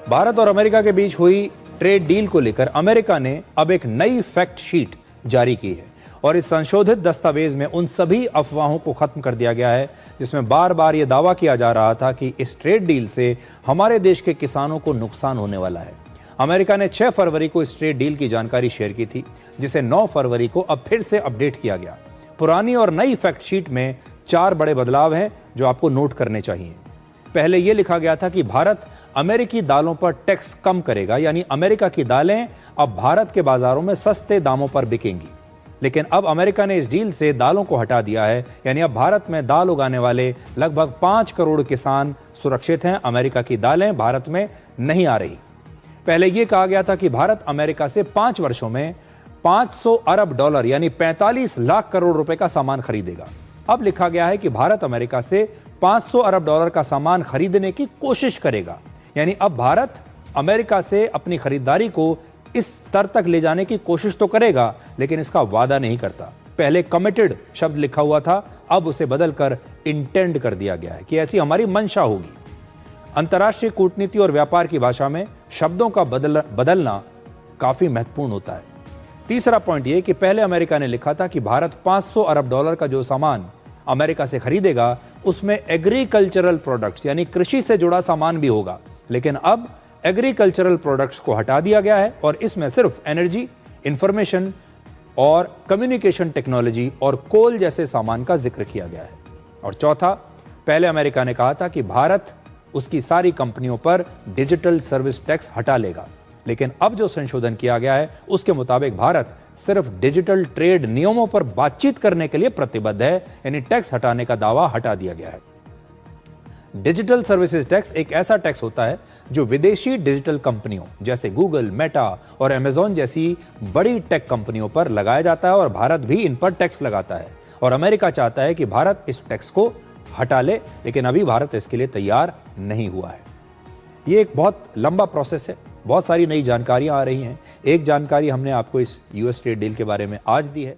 भारत और अमेरिका के बीच हुई ट्रेड डील को लेकर अमेरिका ने अब एक नई फैक्ट शीट जारी की है और इस संशोधित दस्तावेज में उन सभी अफवाहों को खत्म कर दिया गया है जिसमें बार बार यह दावा किया जा रहा था कि इस ट्रेड डील से हमारे देश के किसानों को नुकसान होने वाला है। अमेरिका ने 6 फरवरी को इस ट्रेड डील की जानकारी शेयर की थी, जिसे 9 फरवरी को अब फिर से अपडेट किया गया। पुरानी और नई फैक्ट शीट में 4 बड़े बदलाव हैं जो आपको नोट करने चाहिए। पहले यह लिखा गया था कि भारत अमेरिकी दालों पर टैक्स कम करेगा, यानी अमेरिका की दालें अब भारत के बाजारों में सस्ते दामों पर बिकेंगी। लेकिन अब अमेरिका ने इस डील से दालों को हटा दिया है, यानी अब भारत में दाल उगाने वाले लगभग 5 करोड़ किसान सुरक्षित हैं। अमेरिका की दालें भारत में नहीं आ रही। पहले यह कहा गया था कि भारत अमेरिका से 5 वर्षों में 500 अरब डॉलर यानी 45 लाख करोड़ रुपए का सामान खरीदेगा। अब लिखा गया है कि भारत अमेरिका से 500 अरब डॉलर का सामान खरीदने की कोशिश करेगा, यानी अब भारत अमेरिका से अपनी खरीदारी को इस स्तर तक ले जाने की कोशिश तो करेगा, लेकिन इसका वादा नहीं करता। पहले कमिटेड शब्द लिखा हुआ था, अब उसे बदलकर इंटेंड कर दिया गया है कि ऐसी हमारी मंशा होगी। अंतर्राष्ट्रीय कूटनीति और व्यापार की भाषा में शब्दों का बदलना काफी महत्वपूर्ण होता है। तीसरा पॉइंट यह कि पहले अमेरिका ने लिखा था कि भारत 500 अरब डॉलर का जो सामान अमेरिका से खरीदेगा उसमें एग्रीकल्चरल प्रोडक्ट्स यानी कृषि से जुड़ा सामान भी होगा, लेकिन अब एग्रीकल्चरल प्रोडक्ट्स को हटा दिया गया है और इसमें सिर्फ एनर्जी, इंफॉर्मेशन और कम्युनिकेशन टेक्नोलॉजी और कोल जैसे सामान का जिक्र किया गया है। और चौथा, पहले अमेरिका ने कहा था कि भारत उसकी सारी कंपनियों पर डिजिटल सर्विस टैक्स हटा लेगा, लेकिन अब जो संशोधन किया गया है उसके मुताबिक भारत सिर्फ डिजिटल ट्रेड नियमों पर बातचीत करने के लिए प्रतिबद्ध है, यानी टैक्स हटाने का दावा हटा दिया गया है। डिजिटल सर्विसेज टैक्स एक ऐसा टैक्स होता है जो विदेशी डिजिटल कंपनियों जैसे गूगल, मेटा और अमेज़न जैसी बड़ी टेक कंपनियों पर लगाया जाता है और भारत भी इन पर टैक्स लगाता है। और अमेरिका चाहता है कि भारत इस टैक्स को हटा ले, लेकिन अभी भारत इसके लिए तैयार नहीं हुआ है। ये एक बहुत लंबा प्रोसेस है, बहुत सारी नई जानकारियां आ रही हैं। एक जानकारी हमने आपको इस यूएस ट्रेड डील के बारे में आज दी है।